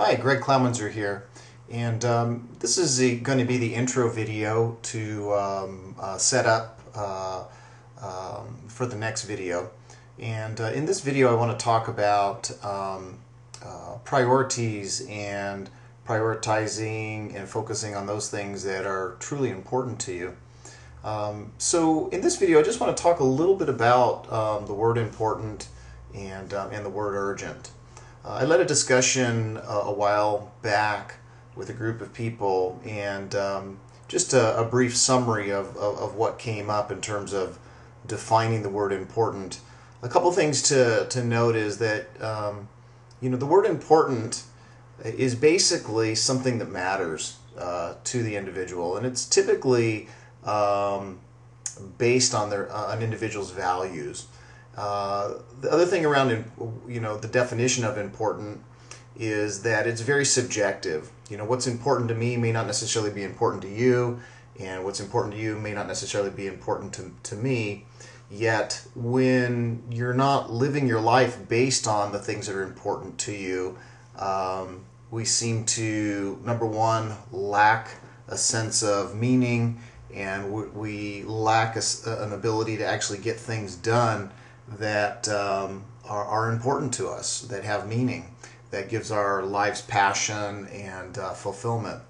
Hi, Greg Klaumanzer here, and this is going to be the intro video to set up for the next video. And in this video I want to talk about priorities and prioritizing and focusing on those things that are truly important to you. So in this video I just want to talk a little bit about the word important and the word urgent. I led a discussion a while back with a group of people, and just a brief summary of what came up in terms of defining the word important. A couple things to note is that the word important is basically something that matters to the individual, and it's typically based on an individual's values. The other thing around the definition of important is that it's very subjective. What's important to me may not necessarily be important to you, and what's important to you may not necessarily be important to me. Yet when you're not living your life based on the things that are important to you, we seem to, number one, lack a sense of meaning, and we lack an ability to actually get things done that are important to us, that have meaning, that gives our lives passion and fulfillment.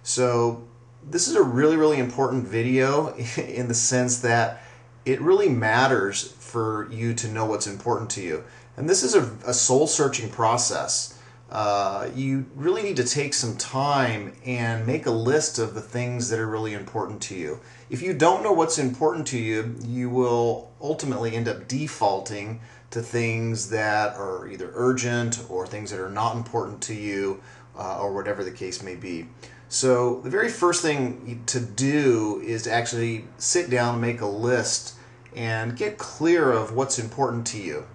So this is a really, really important video in the sense that it really matters for you to know what's important to you. And this is a soul-searching process. You really need to take some time and make a list of the things that are really important to you. If you don't know what's important to you, you will ultimately end up defaulting to things that are either urgent or things that are not important to you, or whatever the case may be. So the very first thing to do is to actually sit down and make a list and get clear of what's important to you.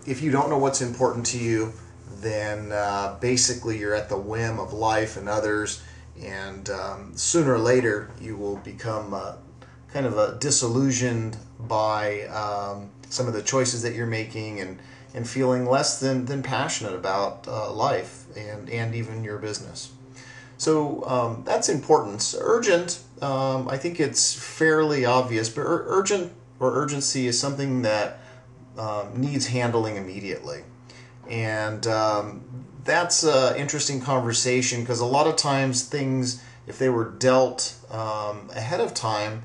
If you don't know what's important to you, then basically you're at the whim of life and others, and sooner or later you will become kind of disillusioned by some of the choices that you're making, and feeling less than passionate about life and even your business. So that's importance. Urgent, I think it's fairly obvious, but urgent or urgency is something that needs handling immediately. And that's an interesting conversation, because a lot of times things, if they were dealt ahead of time,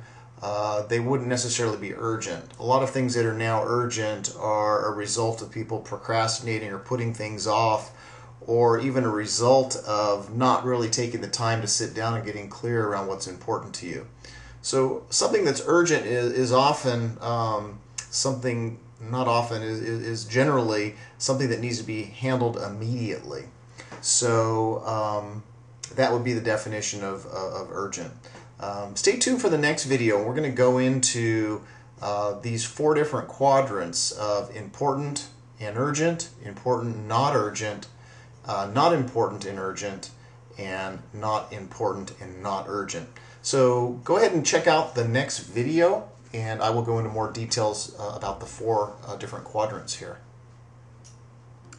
they wouldn't necessarily be urgent. A lot of things that are now urgent are a result of people procrastinating or putting things off, or even a result of not really taking the time to sit down and getting clear around what's important to you. So something that's urgent is often something, not often, is generally something that needs to be handled immediately. So that would be the definition of urgent. Stay tuned for the next video. We're going to go into these 4 different quadrants of important and urgent, important, not urgent, not important and urgent, and not important and not urgent. So go ahead and check out the next video, and I will go into more details about the 4 different quadrants here.